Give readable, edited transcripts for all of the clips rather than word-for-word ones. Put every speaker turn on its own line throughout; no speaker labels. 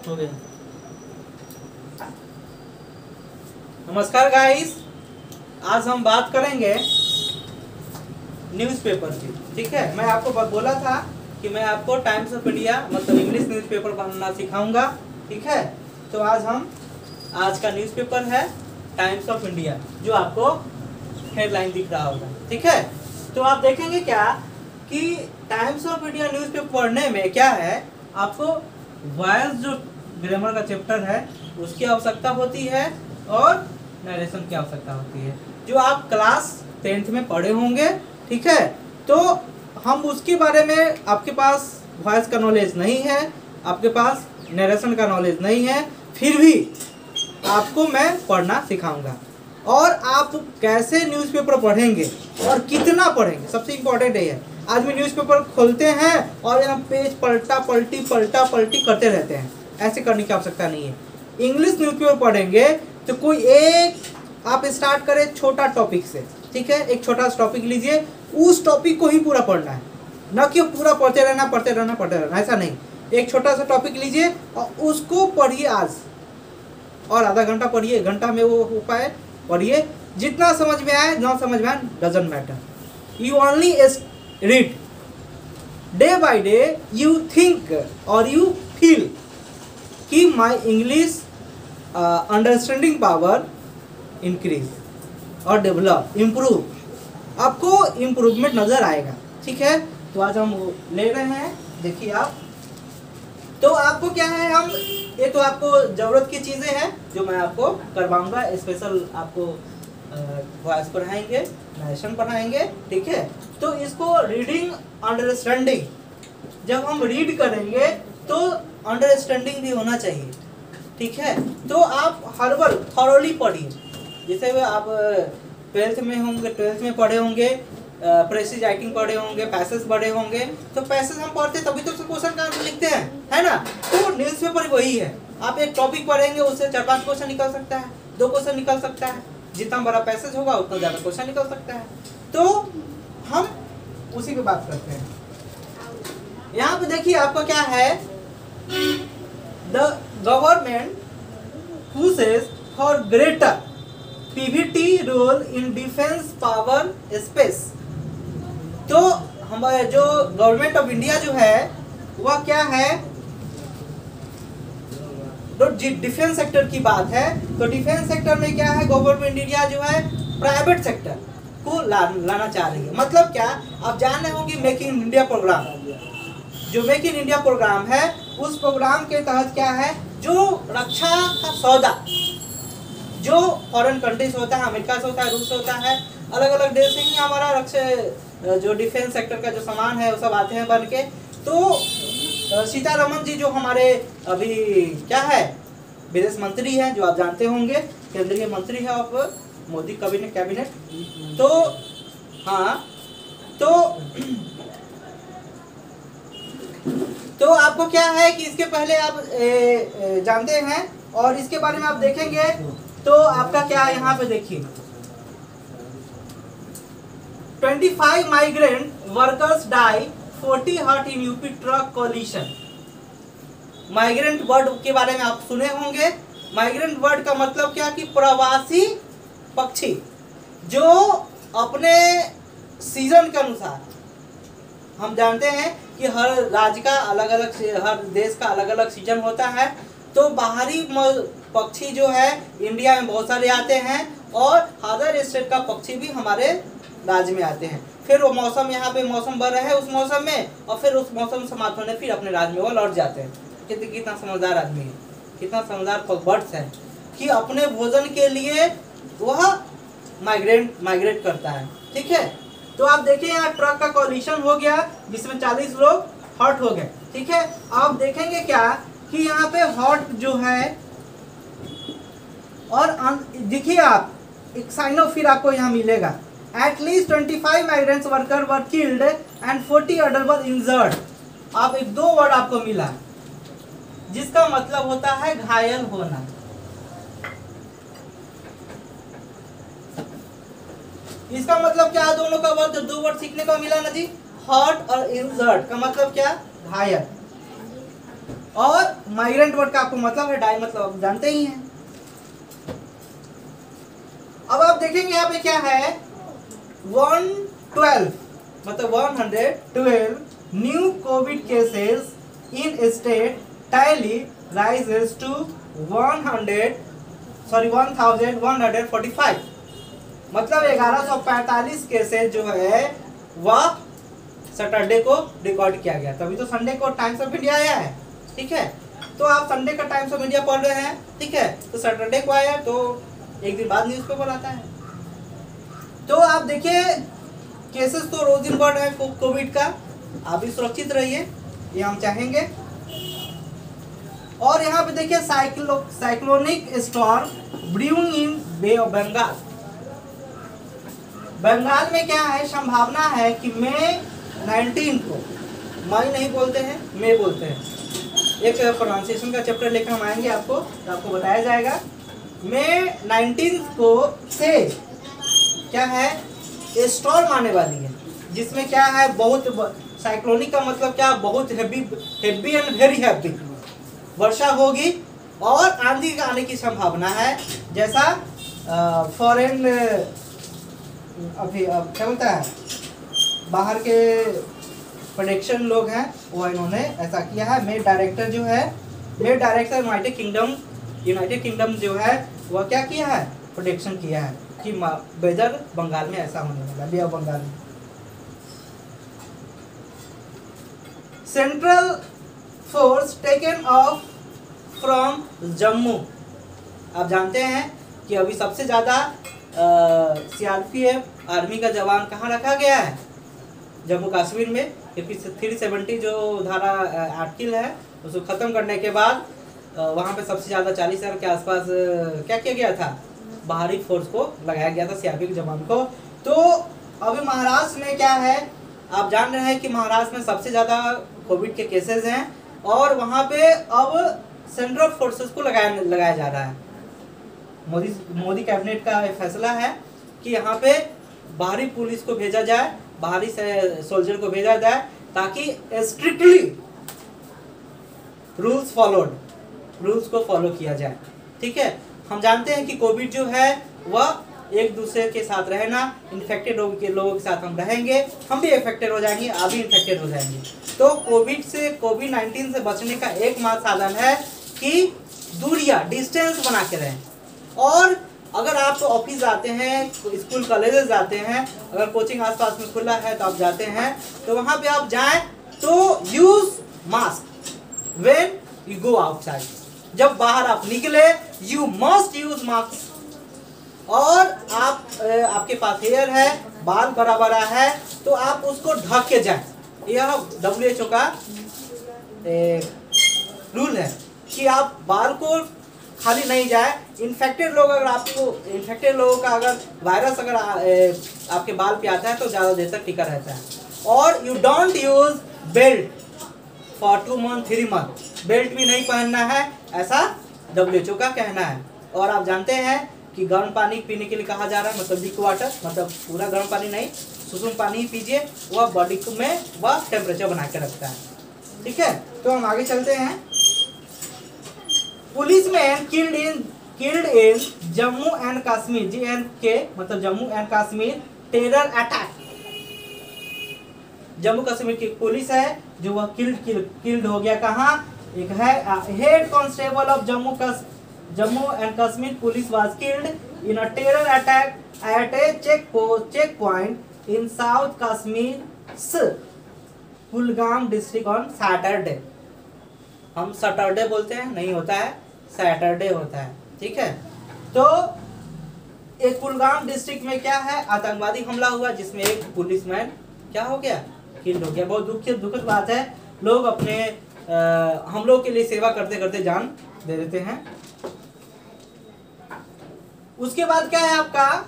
हो गया। नमस्कार गाइस, आज हम बात करेंगे न्यूज़पेपर की। ठीक है, मैं आपको बोला था कि मैं आपको टाइम्स ऑफ इंडिया मतलब इंग्लिश न्यूज़पेपर पढ़ना सिखाऊंगा। ठीक है, तो आज का न्यूज़पेपर है टाइम्स ऑफ इंडिया, जो आपको हेडलाइन दिख रहा होगा। ठीक है, तो आप देखेंगे क्या कि टाइम्स ऑफ इंडिया न्यूज़पेपर पढ़ने में क्या है, आपको वॉयस जो ग्रामर का चैप्टर है उसकी आवश्यकता होती है और नरेशन की आवश्यकता होती है, जो आप क्लास 10th में पढ़े होंगे। ठीक है, तो हम उसके बारे में, आपके पास वॉयस का नॉलेज नहीं है, आपके पास नरेशन का नॉलेज नहीं है, फिर भी आपको मैं पढ़ना सिखाऊंगा। और आप कैसे न्यूज़पेपर पढ़ेंगे और कितना पढ़ेंगे, सबसे इम्पोर्टेंट है। आदमी न्यूज़पेपर खोलते हैं और यहाँ पेज पलटा पलटी करते रहते हैं, ऐसे करने की आवश्यकता नहीं है। इंग्लिश न्यूज़पेपर पढ़ेंगे तो कोई एक आप स्टार्ट करें छोटा टॉपिक से। ठीक है, एक छोटा सा टॉपिक लीजिए, उस टॉपिक को ही पूरा पढ़ना है, न कि पूरा पढ़ते रहना, ऐसा नहीं। एक छोटा सा टॉपिक लीजिए और उसको पढ़िए आज, और आधा घंटा पढ़िए, एक घंटा में वो हो पाए पढ़िए, जितना समझ में आए, ना समझ में आए doesn't matter, you only read. Day by day you think और यू फील कि my English understanding power increase और डेवलप, इम्प्रूव, आपको इम्प्रूवमेंट नजर आएगा। ठीक है, तो आज हम ले रहे हैं, देखिए आप। तो आपको क्या है, हम ये तो आपको जरूरत की चीजें हैं जो मैं आपको करवाऊंगा। स्पेशल आपको वॉइस पढ़ाएंगे, नरेशन पढ़ाएंगे। ठीक है, तो इसको रीडिंग अंडरस्टैंडिंग, जब हम रीड करेंगे तो अंडरस्टैंडिंग भी होना चाहिए। ठीक है, तो आप हर बार थॉरोली पढ़िए। जैसे आप 12th में होंगे, 12th में पढ़े होंगे, प्रेसिज राइटिंग पढ़े होंगे, पैसेज पढ़े होंगे, तो पैसेज हम पढ़ते तभी तो क्वेश्चन का आंसर लिखते हैं, है ना। तो न्यूज़पेपर वही है, आप एक टॉपिक पढ़ेंगे, उससे 4-5 क्वेश्चन निकल सकता है, 2 क्वेश्चन निकल सकता है। जितना बड़ा पैसेज होगा उतना ज़्यादा क्वेश्चन निकल सकता है। तो हम उसी पे बात करते हैं। यहाँ पे देखिए आपका क्या है, the government pushes for greater PVT role in defence power space. तो हमारे जो गवर्नमेंट ऑफ इंडिया जो है वह क्या है, तो डिफेंस सेक्टर की बात है, तो डिफेंस सेक्टर में क्या है, गवर्नमेंट इंडिया जो है प्राइवेट सेक्टर को लाना चाह रही है। मतलब क्या, आप जान रहे होंगे मेक इन इंडिया प्रोग्राम, जो मेक इन इंडिया प्रोग्राम है, उस प्रोग्राम के तहत क्या है, जो रक्षा का सौदा जो फॉरेन कंट्रीज होता है, अमेरिका से होता है, रूस से होता है, अलग अलग देश से ही हमारा रक्षा जो डिफेंस सेक्टर का जो सामान है वो सब आते हैं बन के। तो सीतारमण जी जो हमारे अभी क्या है विदेश मंत्री हैं, जो आप जानते होंगे, केंद्रीय मंत्री है ऑफ मोदी कैबिनेट। तो हाँ, तो आपको क्या है कि इसके पहले आप जानते हैं, और इसके बारे में आप देखेंगे तो आपका क्या है, यहाँ पे देखिए 25 migrant workers die 40 hurt in UP truck collision. Migrant word के बारे में आप सुने होंगे। माइग्रेंट वर्ड का मतलब क्या कि प्रवासी पक्षी, जो अपने सीजन के अनुसार, हम जानते हैं कि हर राज्य का अलग अलग, हर देश का अलग अलग सीजन होता है। तो बाहरी पक्षी जो है इंडिया में बहुत सारे आते हैं, और अदर स्टेट का पक्षी भी हमारे राज्य में आते हैं। फिर वो मौसम, यहाँ पे मौसम बढ़ रहा है उस मौसम में, और फिर उस मौसम समाप्त होने फिर अपने राज्य में वो लौट जाते हैं। कितना समझदार आदमी है, कितना समझदार बर्ड्स है कि अपने भोजन के लिए वह माइग्रेट करता है। ठीक है, तो आप देखिए यहाँ ट्रक का कोलिशन हो गया जिसमें 40 लोग हर्ट हो गए। ठीक है, आप देखेंगे क्या कि यहाँ पे हर्ट जो है, और देखिए आप एक साइन ऑफ फिर आपको यहाँ मिलेगा, at least 25 migrants worker were killed and 40 other were injured. आप एक 2 वर्ड आपको मिला, जिसका मतलब होता है घायल होना। इसका मतलब क्या है, दोनों का वर्ड, 2 वर्ड सीखने को मिला ना जी, हर्ट और इंजर्ड का मतलब क्या, घायल। और माइग्रेंट वर्ड का आपको मतलब है डाई, मतलब आप जानते ही हैं। अब आप देखेंगे यहाँ पे क्या है, 112 मतलब 112 new Covid cases in state tally rises to 1145, मतलब 1145 केसेस जो है वह सैटरडे को रिकॉर्ड किया गया। तभी तो संडे को टाइम्स ऑफ इंडिया आया है, ठीक है। तो आप संडे का टाइम्स ऑफ इंडिया पढ़ रहे हैं, ठीक है, तो सैटरडे को आया तो एक दिन बाद न्यूज़पेपर आता है। तो आप देखिए केसेस तो रोज इन बढ़ रहे हैं कोविड का, आप भी सुरक्षित रहिए, ये हम चाहेंगे। और यहाँ पे देखिए cyclonic storm brewing in bay of Bengal. Bengal में क्या है, संभावना है कि मई 19 को, मई नहीं बोलते हैं, मई बोलते हैं, एक प्रोनाउंसिएशन का चैप्टर लेकर हम आएंगे आपको, तो आपको बताया जाएगा। मई 19 को से क्या है, स्टॉर्म आने वाली है, जिसमें क्या है बहुत, साइक्लोनिक का मतलब क्या, बहुत हेवी एंड वेरी हेवी वर्षा होगी और आंधी का आने की संभावना है। जैसा फॉरेन अभी क्या बोलता है, बाहर के प्रेडिक्शन लोग हैं वो इन्होंने ऐसा किया है। मेड डायरेक्टर जो है, मेड डायरेक्टर यूनाइटेड किंगडम जो है वह क्या किया है, प्रेडिक्शन किया है कि वेदर बंगाल में ऐसा होने वाला, बे ऑफ बंगाल में। Central force taken of from Jammu. आप जानते हैं कि अभी सबसे ज़्यादा सीआरपीएफ आर्मी का जवान कहाँ रखा गया है, जम्मू कश्मीर में, क्योंकि 370 जो धारा आर्टिकल है उसको ख़त्म करने के बाद वहाँ पे सबसे ज़्यादा 40,000 के आसपास क्या किया गया था, बाहरी फोर्स को लगाया गया था, सीआरपीएफ के जवान को। तो अभी महाराष्ट्र में क्या है, आप जान रहे हैं कि महाराष्ट्र में सबसे ज़्यादा कोविड के केसेस हैं और वहाँ पे अब सेंट्रल फोर्सेस को लगाया जा रहा है। मोदी कैबिनेट का फैसला है कि यहाँ पे बाहरी पुलिस को भेजा जाए, बाहरी से सोल्जर को भेजा जाए, ताकि स्ट्रिक्टली रूल्स को फॉलो किया जाए, ठीक है। हम जानते हैं कि कोविड जो है वह एक दूसरे के साथ रहना, इन्फेक्टेड लोगों के साथ हम रहेंगे, हम भी इन्फेक्टेड हो जाएंगे, आप भी इन्फेक्टेड हो जाएंगे। तो कोविड-19 से बचने का एकमात्र साधन है कि दूरियां, डिस्टेंस बना के रहें। और अगर आप ऑफिस जाते हैं, स्कूल कॉलेजेस जाते हैं, अगर कोचिंग आसपास में खुला है तो आप जाते हैं, तो वहाँ पे आप जाएं तो use mask when you go outside. जब बाहर आप निकले यू मस्ट यूज मास्क। और आपके पास हेयर है, बाल बड़ा बड़ा है, तो आप उसको ढक के जाएं। यह WHO का रूल है कि आप बाल को खाली नहीं जाए। इन्फेक्टेड लोग, अगर आपको इन्फेक्टेड लोगों का अगर वायरस अगर आपके बाल पे आता है तो ज़्यादा देर तक टिका रहता है। और you don't use belt for 2 month 3 month, belt भी नहीं पहनना है, ऐसा WHO का कहना है। और आप जानते हैं कि गर्म पानी पीने के लिए कहा जा रहा है, मतलब लीक वाटर, मतलब पूरा गर्म पानी नहीं, सुसुम पानी ही पीजिए, वह बॉडी में वह टेम्परेचर बना के रखता है, ठीक है। तो हम आगे चलते हैं। Policeman killed in Jammu and Kashmir, JNK मतलब Jammu and Kashmir terror attack. Jammu Kashmir की पुलिस है जो वह किल्ड हो गया। कहाँ, एक है head constable of Jammu and Kashmir police was killed in a terror attack at a check point in south Kashmir Kulgam district on Saturday. हम सैटरडे बोलते हैं, नहीं होता है, सैटरडे होता है, ठीक है। तो एक कुलगाम डिस्ट्रिक्ट में क्या है, आतंकवादी हमला हुआ जिसमें एक पुलिसमैन क्या हो गया, किल हो गया। बहुत दुखद बात है, लोग अपने हम लोग के लिए सेवा करते करते जान दे देते हैं। उसके बाद क्या है आपका,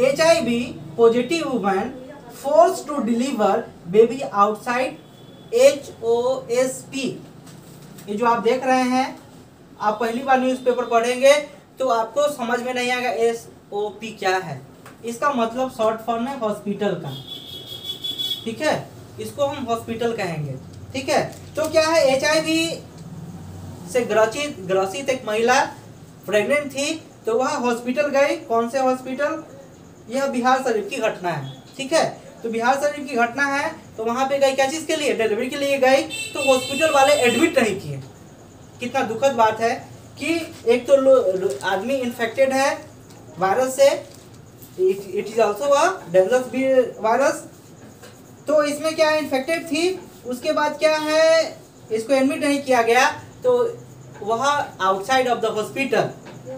HIV positive women force to deliver baby outside HOSP। ये जो आप देख रहे हैं, आप पहली बार न्यूज़पेपर पढ़ेंगे तो आपको समझ में नहीं आएगा SOP क्या है। इसका मतलब शॉर्ट फॉर्म है हॉस्पिटल का, ठीक है, इसको हम हॉस्पिटल कहेंगे। ठीक है। तो क्या है, HIV से ग्रसित एक महिला प्रेग्नेंट थी, तो वह हॉस्पिटल गई। कौन से हॉस्पिटल? यह बिहार शरीफ की घटना है, ठीक है। तो बिहार शरीफ की घटना है, तो वहां पे गई क्या चीज के लिए? डिलीवरी के लिए गई। तो हॉस्पिटल वाले एडमिट नहीं किए। कितना दुखद बात है कि एक तो आदमी इन्फेक्टेड है वायरस से, it is also a dangerous virus. तो इसमें क्या इन्फेक्टेड थी, उसके बाद क्या है, इसको एडमिट नहीं किया गया, तो वह आउटसाइड ऑफ द हॉस्पिटल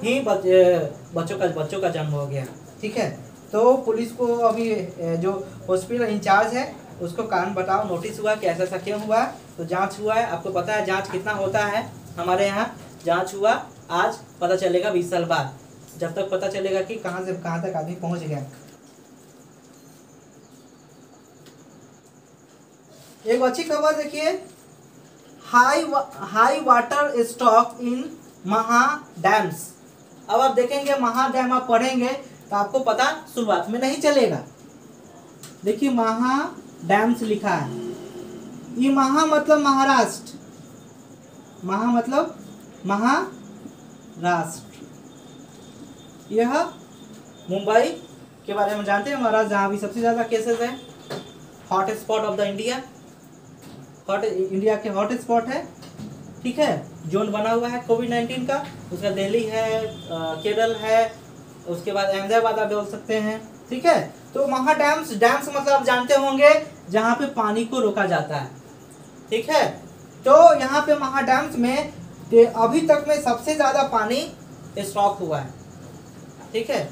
ही बच्चों का जन्म हो गया, ठीक है। तो पुलिस को अभी जो हॉस्पिटल इंचार्ज है उसको कारण बताओ नोटिस हुआ कि ऐसा क्यों हुआ। तो जांच हुआ है, आपको पता है जांच कितना होता है हमारे यहाँ। जांच हुआ, आज पता चलेगा 20 साल बाद, जब तक पता चलेगा कि कहाँ से कहाँ तक आदमी पहुँच गया। एक अच्छी खबर देखिए, हाई वाटर स्टॉक इन महा डैम्स। अब आप देखेंगे महा डैम, आप पढ़ेंगे तो आपको पता शुरुआत में नहीं चलेगा। देखिए महा डैम्स लिखा है, ये महा मतलब महाराष्ट्र, महा मतलब महाराष्ट्र। यह मुंबई के बारे में जानते हैं, महाराष्ट्र जहाँ भी सबसे ज्यादा केसेस है, hot spot of the India के हॉट स्पॉट है, ठीक है। जोन बना हुआ है कोविड-19 का, उसका दिल्ली है, केरल है, उसके बाद अहमदाबाद आप बोल सकते हैं, ठीक है। तो महा डैम्स मतलब आप जानते होंगे जहाँ पे पानी को रोका जाता है, ठीक है। तो यहाँ पे महा डैम्स में अभी तक में सबसे ज्यादा पानी स्टॉक हुआ है, ठीक है।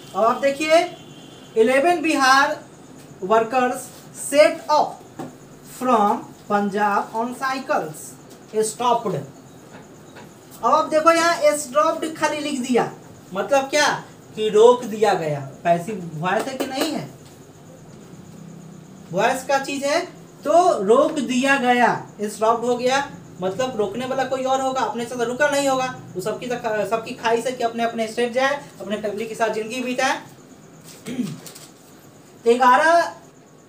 अब आप देखिए 11 Bihar workers set up from Punjab on cycles stopped. अब आप देखो यहाँ स्टॉप्ड खाली लिख दिया, मतलब क्या कि रोक दिया गया। पैसिव वॉइस है कि नहीं है, वॉइस का चीज है, तो रोक दिया गया, स्टॉप्ड हो गया। मतलब रोकने वाला कोई और होगा, अपने से तो रुका नहीं होगा। वो सबकी ख्वाहिश है कि अपने अपने स्टेट जाए, अपने फैमिली के साथ जिंदगी बिताए। 11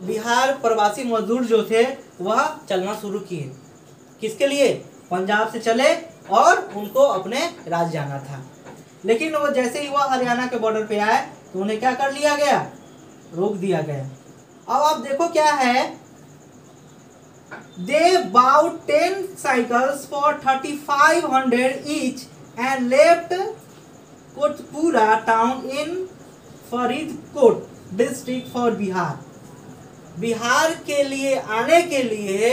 बिहार प्रवासी मजदूर जो थे वह चलना शुरू किए। किसके लिए? पंजाब से चले और उनको अपने राज्य जाना था। लेकिन वो जैसे ही वह हरियाणा के बॉर्डर पे आए तो उन्हें क्या कर लिया गया? रोक दिया गया। अब आप देखो क्या है, they bought 10 cycles for 3500 each and left Kotpura town in Faridkot district for Bihar। Bihar के लिए आने के लिए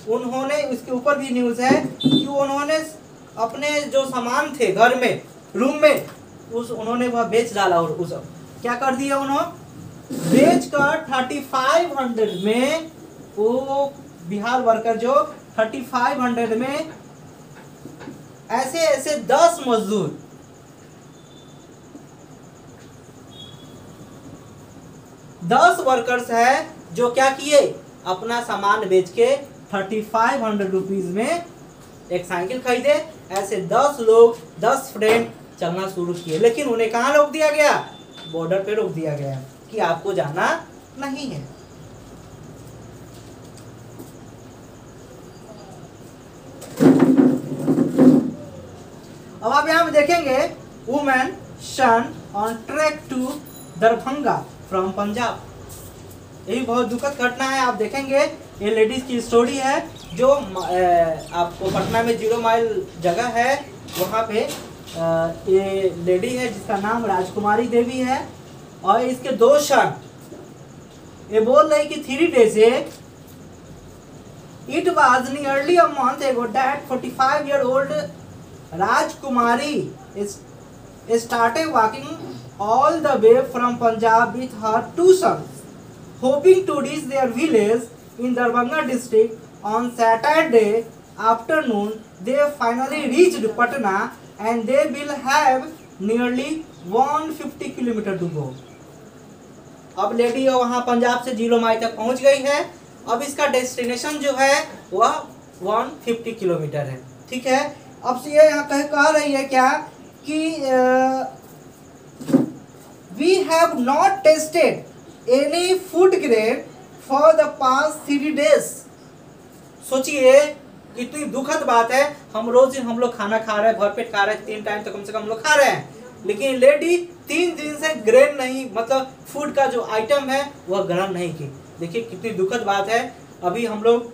उन्होंने, इसके ऊपर भी न्यूज है कि उन्होंने अपने जो सामान थे घर में, रूम में, उन्होंने वह बेच डाला। और उस क्या कर दिया, उन्होंने बेच कर 3500 में, वो बिहार वर्कर जो 3500 में ऐसे 10 मजदूर, 10 वर्कर्स है जो क्या किए, अपना सामान बेच के 3500 रुपीज में एक साइकिल खरीदे। ऐसे 10 लोग, 10 फ्रेंड चलना शुरू किए। लेकिन उन्हें कहाँ रोक दिया गया? बॉर्डर पे रोक दिया गया कि आपको जाना नहीं है। अब आप यहाँ पे देखेंगे women son on track to Darbhanga from Punjab. ये भी बहुत दुखद घटना है। आप देखेंगे ये लेडीज की स्टोरी है, जो आपको पटना में 0 माइल जगह है, वहाँ पे ये लेडी है जिसका नाम राजकुमारी देवी है, और इसके 2 सन। ये बोल रही कि 3 days it was nearly a month ago that 45-year-old Rajkumari started walking all the way from Punjab with her 2 sons, hoping to reach their village in Darbhanga district on Saturday afternoon. They finally reached Patna and they will have nearly 150 kilometers to go. अब lady वहाँ पंजाब से 0 mile तक पहुँच गई है। अब इसका destination जो है वह 150 किलोमीटर है, ठीक है। अब से ये यहाँ कह रही है क्या कि we have not tested any food grade for the past 3 days। सोचिए कितनी दुखद बात है, हम लोग खाना खा रहे हैं, भरपेट खा रहे हैं, 3 टाइम तो कम से कम लोग खा रहे हैं, लेकिन लेडी 3 दिन से ग्रेन नहीं, मतलब फूड का जो आइटम है वह ग्रहण नहीं की। देखिए कितनी दुखद बात है। अभी हम लोग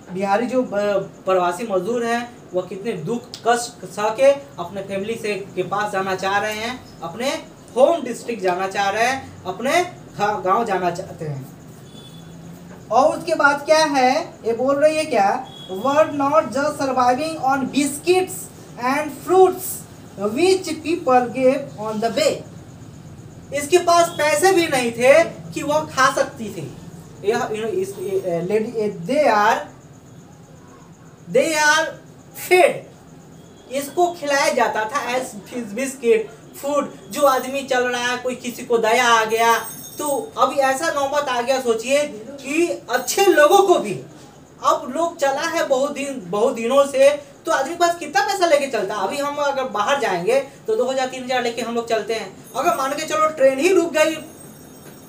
बिहारी जो प्रवासी मजदूर हैं वह कितने दुख कष्ट सह के अपने फैमिली से के पास जाना चाह रहे हैं, अपने होम डिस्ट्रिक्ट जाना चाह रहे हैं, अपने गांव जाना चाहते हैं। और उसके बाद क्या है, ये बोल रही है क्या, word not just surviving on biscuits and fruits which people gave on the way. इसके पास पैसे भी नहीं थे कि वह खा सकती थी। दे आर फेड, इसको खिलाया जाता था एज बिस्किट फूड। जो आदमी चल रहा है, कोई किसी को दया आ गया, तो अभी ऐसा नौबत आ गया, सोचिए कि अच्छे लोगों को भी, अब लोग चला है बहुत दिनों से, तो आदमी के पास कितना पैसा लेके चलता। अभी हम अगर बाहर जाएंगे तो 2000-3000 लेके हम लोग चलते हैं। अगर मान के चलो ट्रेन ही रुक गई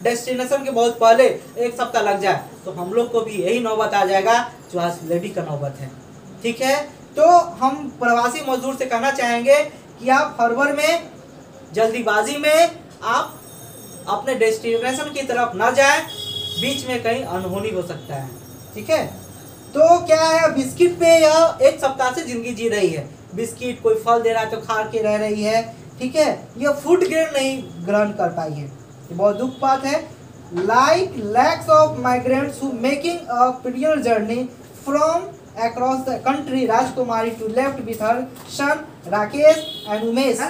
डेस्टिनेशन के बहुत पहले, 1 सप्ताह लग जाए, तो हम लोग को भी यही नौबत आ जाएगा जो आज लेडी का नौबत है। ठीक है, तो हम प्रवासी मजदूर से कहना चाहेंगे कि आप हड़बड़ में, जल्दीबाजी में आप अपने डेस्टिनेशन की तरफ ना जाएं, बीच में कहीं अनहोनी हो सकता है। ठीक है, तो क्या है, बिस्किट पे यह 1 सप्ताह से जिंदगी जी रही है। बिस्किट कोई फल दे रहा है तो खा के रह रही है। ठीक है, यह फूड ग्रेड नहीं ग्रहण कर पाई है, ये बहुत दुख बात है। Like lakhs of migrants who making a period journey from across the country, Rajkumari to left with her son Rakesh and Umesh.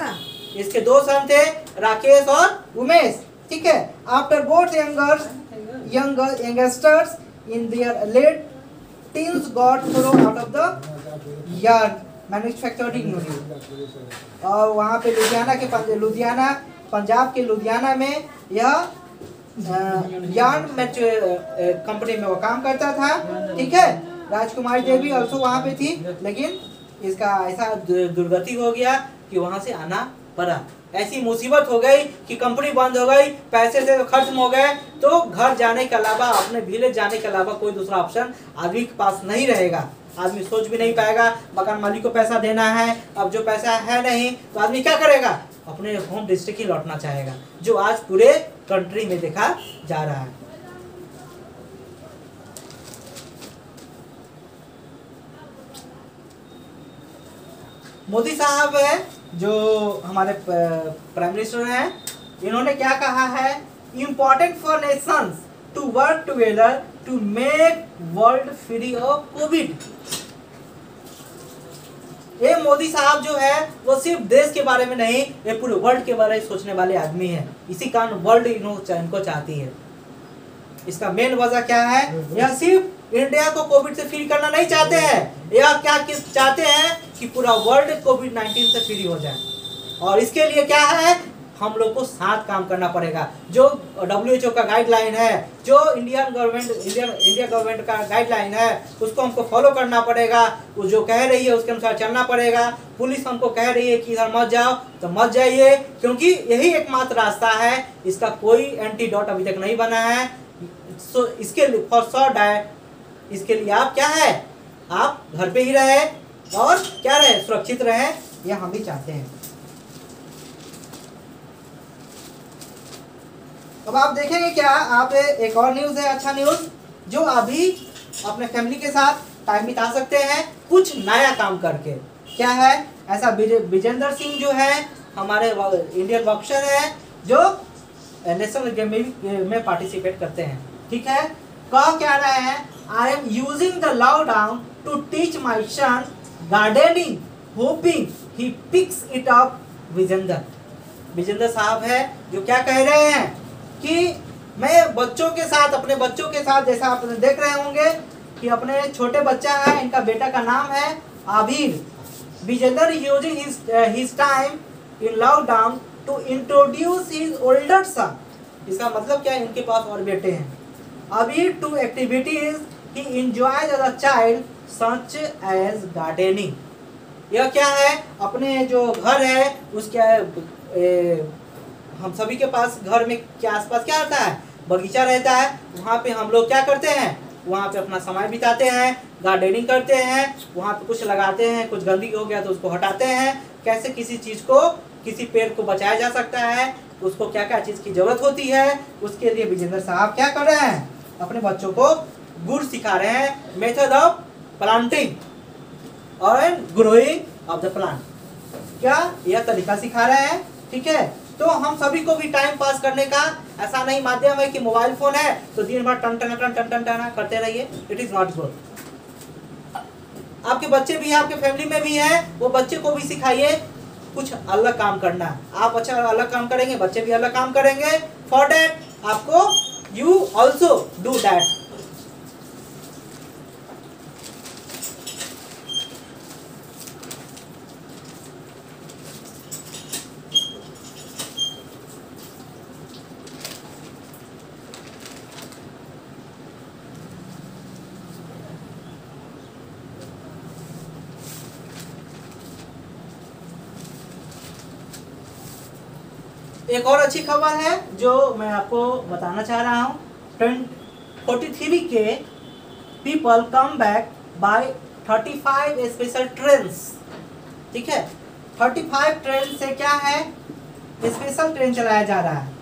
इसके 2 सन थे, राकेश और उमेश। ठीक है, after both youngsters in their late teens got thrown out of the yard manufacturing unit. और वहाँ पे लुधियाना पंजाब के लुधियाना में यह यार्ड कंपनी में वो काम करता था। ठीक है, राजकुमारी देवी ऑल्सो वहाँ पे थी, लेकिन इसका ऐसा दुर्गति हो गया कि वहाँ से आना पड़ा। ऐसी मुसीबत हो गई कि कंपनी बंद हो गई, पैसे से खर्च हो गए, तो घर जाने के अलावा, अपने विलेज जाने के अलावा कोई दूसरा ऑप्शन आदमी के पास नहीं रहेगा। आदमी सोच भी नहीं पाएगा, मकान मालिक को पैसा देना है, अब जो पैसा है नहीं तो आदमी क्या करेगा, अपने होम डिस्ट्रिक्ट ही लौटना चाहेगा, जो आज पूरे कंट्री में देखा जा रहा है। मोदी साहब है जो हमारे प्राइम मिनिस्टर हैं, इन्होंने क्या कहा है, important for nations to work together to make world free of Covid. ये मोदी साहब जो है वो सिर्फ देश के बारे में नहीं, ये पूरे वर्ल्ड के बारे में सोचने वाले आदमी हैं। इसी कारण वर्ल्ड इनको चाहती है। इसका मेन वजह क्या है, यह सिर्फ इंडिया को कोविड से फ्री करना नहीं चाहते हैं, यह क्या चाहते हैं कि पूरा वर्ल्ड कोविड-19 से फ्री हो जाए। और इसके लिए क्या है, हम लोग को साथ काम करना पड़ेगा। जो WHO का गाइडलाइन है, जो इंडिया गवर्नमेंट का गाइडलाइन है, उसको हमको फॉलो करना पड़ेगा। वो जो कह रही है उसके अनुसार चलना पड़ेगा। पुलिस हमको कह रही है कि इधर मत जाओ तो मत जाइए, क्योंकि यही एकमात्र रास्ता है। इसका कोई एंटीडोट अभी तक नहीं बना है। सो इसके लिए फॉर श्योर डाइट, इसके लिए आप क्या है, आप घर पे ही रहे और क्या रहे, सुरक्षित रहे, यह हम भी चाहते हैं। अब आप देखेंगे क्या, आप एक और न्यूज़ है, अच्छा न्यूज़, जो अभी अपने फैमिली के साथ टाइम बिता सकते हैं कुछ नया काम करके। क्या है, ऐसा विजेंद्र सिंह जो है हमारे इंडियन बॉक्सर है, जो नेशनल गेम में पार्टिसिपेट करते हैं। ठीक है, कह क्या रहे हैं, I am using the lockdown to teach my son gardening hoping he picks it up. Vijendra साहब है जो क्या कह रहे हैं कि मैं बच्चों के साथ, अपने बच्चों के साथ, जैसा आप देख रहे होंगे कि अपने छोटे बच्चा है, इनका बेटा का नाम है Abir. Vijender using his time in lockdown to introduce his older son. इसका मतलब क्या है, इनके पास और बेटे हैं। Abir two activities he enjoys as a child such as gardening. यह क्या है, अपने जो घर है उसके हम सभी के पास घर में क्या आसपास क्या रहता है, बगीचा रहता है। वहाँ पे हम लोग क्या करते हैं, वहाँ पे अपना समय बिताते हैं, गार्डनिंग करते हैं, वहाँ पे कुछ लगाते हैं, कुछ गंदगी हो गया तो उसको हटाते हैं। कैसे किसी चीज़ को, किसी पेड़ को बचाया जा सकता है, उसको क्या क्या चीज़ की जरूरत होती है, उसके लिए विजेंद्र साहब क्या कर रहे हैं, अपने बच्चों को गुर सिखा रहे हैं, मेथड ऑफ प्लांटिंग और ग्रोइंग ऑफ द प्लांट। क्या यह तरीका सिखा रहे हैं, ठीक है। तो हम सभी को भी टाइम पास करने का ऐसा नहीं माध्यम है कि मोबाइल फोन है तो दिन भर टन टन टन टन टन टन करते रहिए, इट इज नॉट गुड। आपके बच्चे भी हैं, आपके फैमिली में भी हैं, वो बच्चे को भी सिखाइए कुछ अलग काम करना। आप अच्छा अलग काम करेंगे, बच्चे भी अलग काम करेंगे। फॉर दैट आपको यू ऑल्सो डू दैट। एक और अच्छी खबर है जो मैं आपको बताना चाह रहा हूँ। 43 के people come back by 35 special trains, ठीक है। 35 ट्रेन से क्या है, स्पेशल ट्रेन चलाया जा रहा है।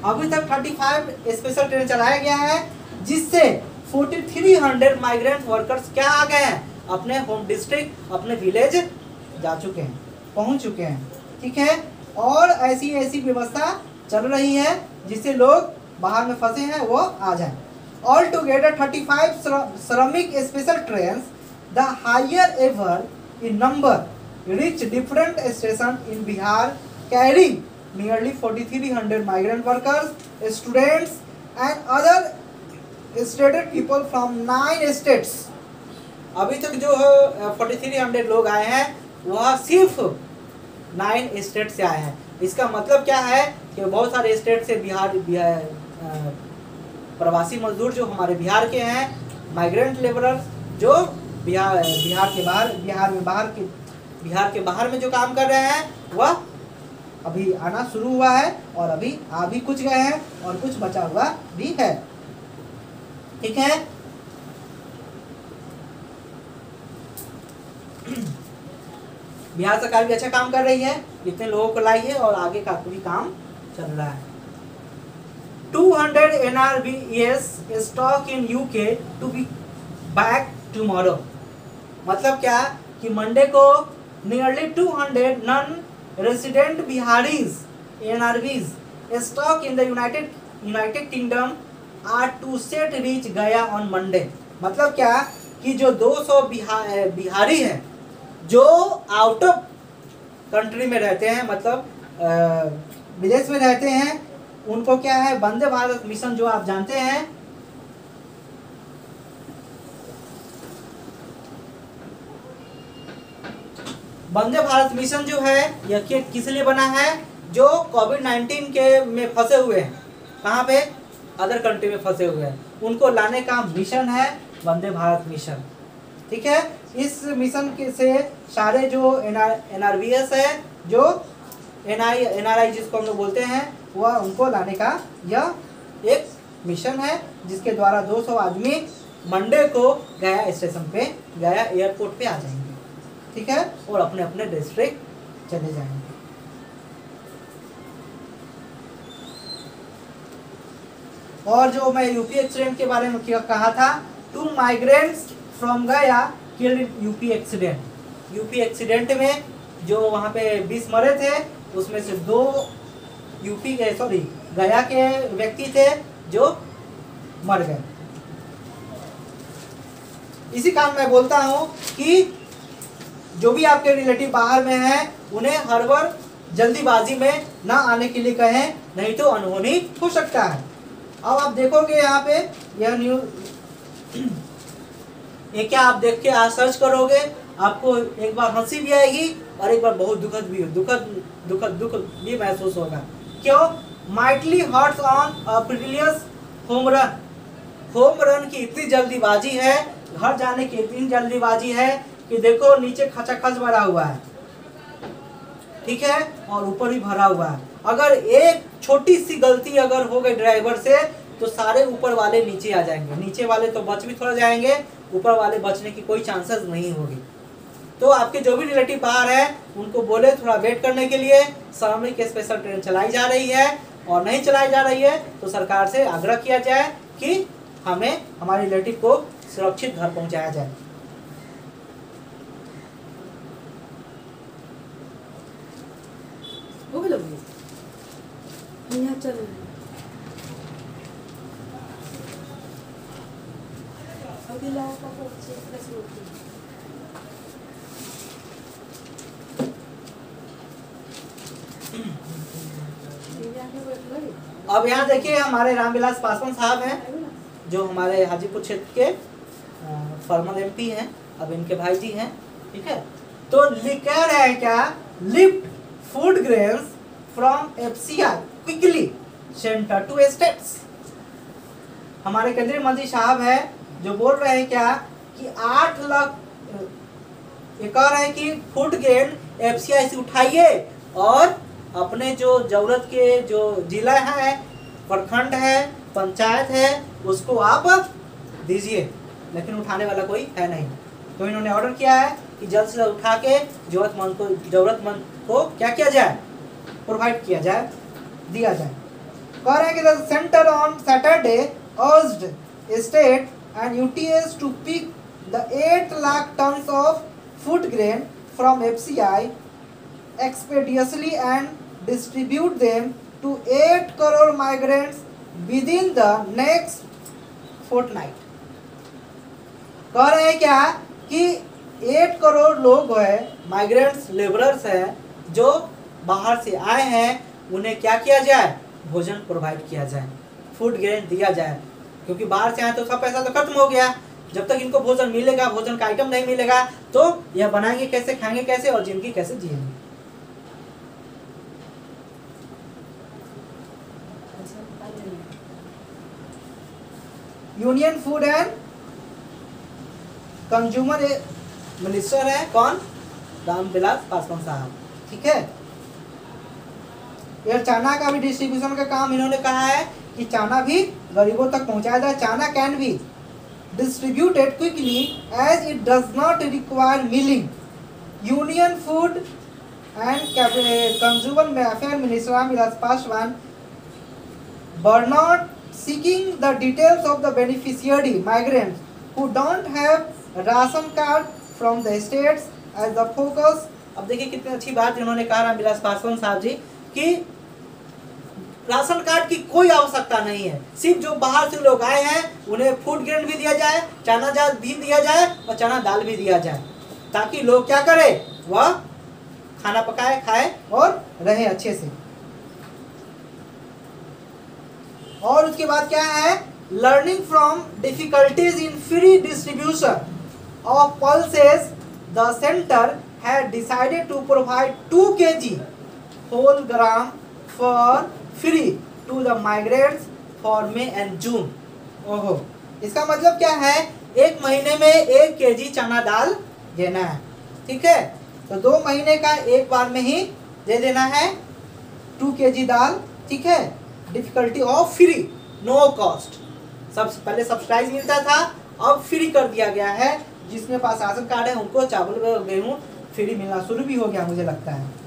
अभी तक 35 स्पेशल ट्रेन चलाया गया है, जिससे 4300 माइग्रेंट वर्कर्स क्या आ गए हैं, अपने होम डिस्ट्रिक्ट, अपने विलेज जा चुके हैं, पहुंच चुके हैं, ठीक है। और ऐसी ऐसी व्यवस्था चल रही है जिससे लोग बाहर में फंसे हैं वो आ जाएं। All together 35 Shramik special train, the higher ever in number, reach different station in Bihar, carrying nearly 4300 migrant workers, students and other stated people from 9 states. अभी तक जो 4300 लोग आए हैं वह सिर्फ 9 स्टेट से आए हैं। इसका मतलब क्या है कि बहुत सारे स्टेट से बिहार प्रवासी मजदूर जो हमारे बिहार के हैं, माइग्रेंट लेबरर्स जो बिहार के बाहर में जो काम कर रहे हैं वह अभी आना शुरू हुआ है, और अभी आ भी कुछ गए हैं और कुछ बचा हुआ भी है, ठीक है। बिहार सरकार भी अच्छा काम कर रही है, इतने लोगों को लाई है और आगे का भी काम चल रहा है। 200 NRVES stock in UK to be back tomorrow. मतलब क्या कि मंडे को nearly 200 non resident Biharis NRVs stock in the United Kingdom are to set reach गया ऑन मंडे। मतलब क्या कि जो 200 बिहारी हैं जो आउट ऑफ कंट्री में रहते हैं, मतलब विदेश में रहते हैं, उनको क्या है, वंदे भारत मिशन जो आप जानते हैं, वंदे भारत मिशन जो है यह किस लिए बना है, जो कोविड-19 के में फंसे हुए हैं, कहाँ पे, अदर कंट्री में फंसे हुए हैं, उनको लाने का मिशन है वंदे भारत मिशन, ठीक है। इस मिशन के से सारे जो NRVS है, जो NRI जिसको हम लोग बोलते हैं, वह उनको लाने का यह एक मिशन है, जिसके द्वारा 200 आदमी मंडे को गया स्टेशन पे, गया एयरपोर्ट पे आ जाएंगे, ठीक है, और अपने अपने डिस्ट्रिक्ट चले जाएंगे। और जो मैं यूपी एक्सीडेंट के बारे में कहा था, 2 माइग्रेंट्स फ्रॉम गया killed in UP accident. UP accident में जो वहाँ पे 20 मरे थे, उसमें से 2 गया के व्यक्ति थे जो मर गए। इसी कारण मैं बोलता हूँ कि जो भी आपके रिलेटिव बाहर में हैं, उन्हें हर बार जल्दीबाजी में ना आने के लिए कहें, नहीं तो अनहोनी हो सकता है। अब आप देखोगे यहाँ पे यह न्यूज, ये क्या आप देख के आज सर्च करोगे, आपको एक बार हंसी भी आएगी और एक बार बहुत दुखद भी महसूस होगा। क्यों? Mightily hots on previous home run की इतनी जल्दीबाजी है, घर जाने की इतनी जल्दीबाजी है कि देखो नीचे खचाखच भरा हुआ है, ठीक है, और ऊपर भी भरा हुआ है। अगर एक छोटी सी गलती अगर हो गई ड्राइवर से तो सारे ऊपर वाले नीचे आ जाएंगे, नीचे वाले तो बच भी थोड़ा जाएंगे, ऊपर वाले बचने की कोई चांसेस नहीं होगी। तो आपके जो भी रिलेटिव बाहर है उनको बोले थोड़ा वेट करने के लिए, श्रमिक स्पेशल ट्रेन चलाई जा रही है, और नहीं चलाई जा रही है तो सरकार से आग्रह किया जाए कि हमें हमारे रिलेटिव को सुरक्षित घर पहुंचाया जाए।
वो भी लोग यहाँ चल रहे हैं। अभी लाओ पापा अच्छे कैसे होती है।
अब यहाँ देखिए हमारे रामविलास पासवान साहब हैं जो हमारे हाजीपुर क्षेत्र के फॉर्मर एमपी हैं, अब इनके भाई जी हैं, ठीक है। तो कह रहे हैं क्या, lift food grains from FCI quickly centre to states. हमारे केंद्रीय मंत्री साहब है जो बोल रहे हैं क्या कि 8 लाख, ये कह रहे हैं कि फूड ग्रेन एफसीआई से उठाइए और अपने जो जरूरत के जो जिला है, प्रखंड है, पंचायत है, उसको आप दीजिए, लेकिन उठाने वाला कोई है नहीं। तो इन्होंने ऑर्डर किया है कि जल्द से जल्द उठा के जरूरतमंद को क्या किया जाए, प्रोवाइड किया जाए, दिया जाए। कह रहे हैं कि the centre on Saturday urged state and UTs to pick the 8 lakh tons of food grain from FCI expeditiously and distribute them to 8 crore migrants within the next fortnight। कह रहे हैं क्या कि 8 करोड़ लोग है, माइग्रेंट्स लेबरर्स हैं जो बाहर से आए हैं, उन्हें क्या किया जाए, भोजन प्रोवाइड किया जाए, फूड ग्रेन दिया जाए, क्योंकि बाहर से आए तो सब पैसा तो खत्म हो गया। जब तक इनको भोजन मिलेगा, भोजन का आइटम नहीं मिलेगा तो यह बनाएंगे कैसे, खाएंगे कैसे और जिंदगी कैसे जिएंगे। Union food and consumer minister है कौन, रामविलास पासवान साहब, ठीक है। ये चाना का भी डिस्ट्रीब्यूशन का काम इन्होंने कहा है कि चाना भी गरीबों तक पहुंचाया जाए। Chana can be distributed quickly as it does not require milling. Union food and consumer welfare minister Ramvilas Paswan were not seeking the details of the beneficiary migrants who don't have ration card from the states as the focus। अब देखिए कितनी अच्छी बात इन्होंने कहा रामविलास पासवान साहब जी कि ration card की कोई आवश्यकता नहीं है, सिर्फ जो बाहर से लोग आए हैं उन्हें फूड ग्रेन भी दिया जाए, चना दाल भी दिया जाए और चना दाल भी दिया जाए, ताकि लोग क्या करे, वह खाना पकाए, खाए और रहे अच्छे से। और उसके बाद क्या है, learning from difficulties in free distribution of pulses the centre had decided to provide 2 kg whole gram for free to the migrants for May and June. ओहो, इसका मतलब क्या है, 1 महीने में 1 kg चना दाल देना है, ठीक है। तो 2 महीने का एक बार में ही दे देना है 2 kg दाल, ठीक है। Difficulty of free, no cost. सब पहले सब्सिडाइज मिलता था, अब फ्री कर दिया गया है। जिसके पास राशन कार्ड है उनको चावल गेहूँ फ्री मिलना शुरू भी हो गया मुझे लगता है।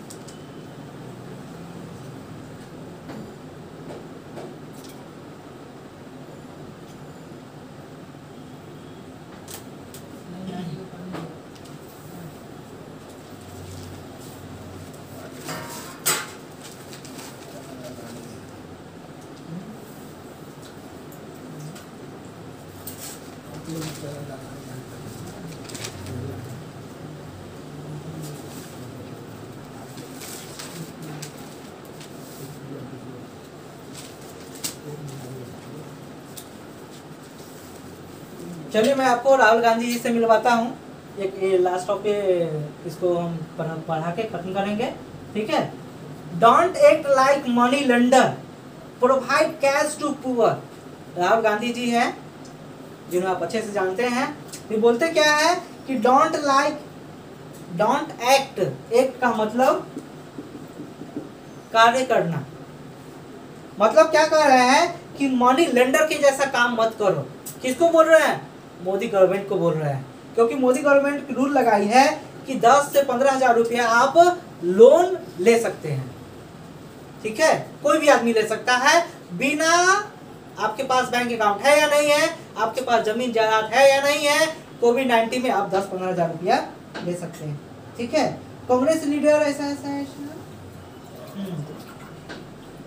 चलिए मैं आपको राहुल गांधी जी से मिलवाता हूँ। एक लास्ट टॉप पे इसको हम पढ़ा के खत्म करेंगे, ठीक है। Don't act like money lender, provide cash to poor. Rahul Gandhi ji हैं जिन्हें आप अच्छे से जानते हैं। ये बोलते क्या है कि डोंट एक्ट, एक्ट का मतलब कार्य करना। मतलब क्या कह रहे हैं कि मनी लेंडर के जैसा काम मत करो। किसको बोल रहे हैं? मोदी गवर्नमेंट को बोल रहे हैं, क्योंकि मोदी गवर्नमेंट रूल लगाई है कि 10 से 15,000 रुपया आप लोन ले सकते हैं। ठीक है, कोई भी आदमी ले सकता है बिना आपके पास बैंक अकाउंट है या नहीं है, आपके पास जमीन जायदाद है या नहीं है, कोविड-19 में आप 10-15,000 रुपया ले सकते हैं। ठीक है, कांग्रेस लीडर ऐसा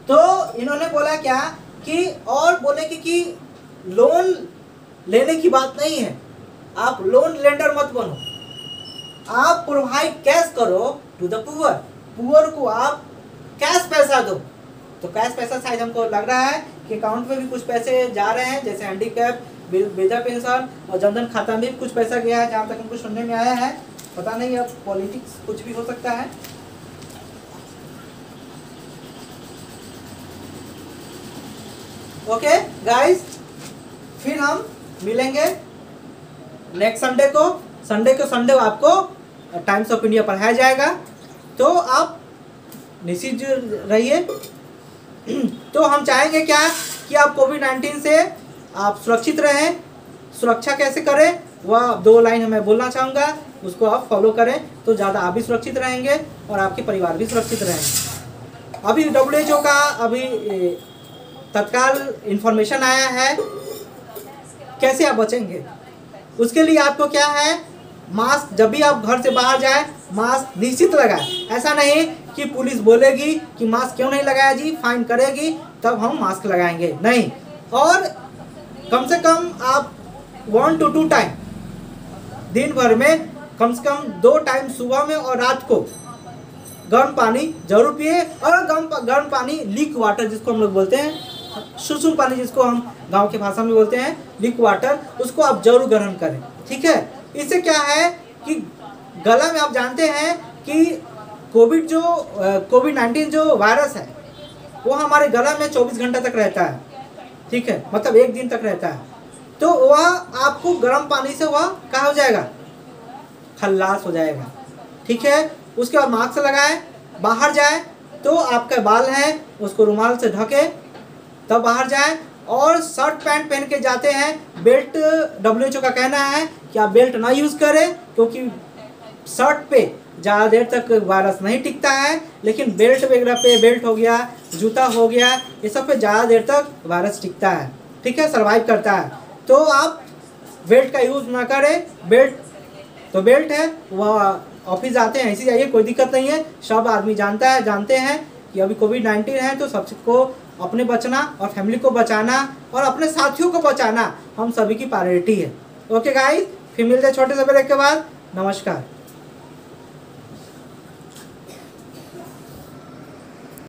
तो इन्होंने बोला क्या कि और बोले कि लोन लेने की बात नहीं है, आप लोन लेंडर मत बनो, आप प्रोवाइड कैश करो टू द पुअर, पुअर को आप कैश पैसा दो। तो कैश पैसा शायद हमको लग रहा है कि अकाउंट में भी कुछ पैसे जा रहे हैं, जैसे हैंडीकैप, वृद्धा पेंशन और जनधन खाता में भी कुछ पैसा गया है, जहाँ तक हमको सुनने में आया है। पता नहीं, अब पॉलिटिक्स कुछ भी हो सकता है। ओके गाइस, फिर हम मिलेंगे नेक्स्ट संडे को। संडे आपको टाइम्स ऑफ इंडिया पढ़ाया जाएगा, तो आप निश्चित रहिए। तो हम चाहेंगे क्या कि आप कोविड-19 से आप सुरक्षित रहें। सुरक्षा कैसे करें वह 2 लाइन मैं बोलना चाहूँगा, उसको आप फॉलो करें तो ज़्यादा आप भी सुरक्षित रहेंगे और आपके परिवार भी सुरक्षित रहेंगे। अभी WHO का अभी तत्काल इंफॉर्मेशन आया है कैसे आप बचेंगे। उसके लिए आपको क्या है, मास्क, जब भी आप घर से बाहर जाए मास्क निश्चित लगाएं। ऐसा नहीं कि पुलिस बोलेगी कि मास्क क्यों नहीं लगाया जी, फाइन करेगी तब हम मास्क लगाएंगे, नहीं। और कम से कम आप 1 to 2 टाइम दिन भर में कम से कम 2 टाइम सुबह में और रात को गर्म पानी जरूर पिए। और गर्म पानी, लीक वाटर जिसको हम लोग बोलते हैं, सुसुम पानी जिसको हम गांव की भाषा में बोलते हैं, लीक वाटर, उसको आप जरूर ग्रहण करें। ठीक है, इससे क्या है कि गला में, आप जानते हैं कि कोविड-19 जो वायरस है वो हमारे गला में 24 घंटा तक रहता है। ठीक है, मतलब 1 दिन तक रहता है। तो वह आपको गर्म पानी से वह क्या हो जाएगा, खल्लास हो जाएगा। ठीक है, उसके बाद मास्क लगाएं। बाहर जाए तो आपके बाल हैं उसको रुमाल से ढके तब बाहर जाएं। और शर्ट पैंट पहन के जाते हैं, बेल्ट, WHO का कहना है कि आप बेल्ट ना यूज़ करें, क्योंकि शर्ट पे ज़्यादा देर तक वायरस नहीं टिकता है, लेकिन बेल्ट वगैरह पे, बेल्ट हो गया, जूता हो गया, ये सब पे ज़्यादा देर तक वायरस टिकता है। ठीक है, सर्वाइव करता है। तो आप बेल्ट का यूज़ ना करें। बेल्ट है वह ऑफिस जाते हैं ऐसे जाइए, कोई दिक्कत नहीं है। सब आदमी जानते हैं कि अभी कोविड-19 है, तो सबको अपने बचना और फैमिली को बचाना और अपने साथियों को बचाना हम सभी की प्रायोरिटी है। ओके गाइस, फिर मिलते हैं छोटे से ब्रेक के बाद। नमस्कार।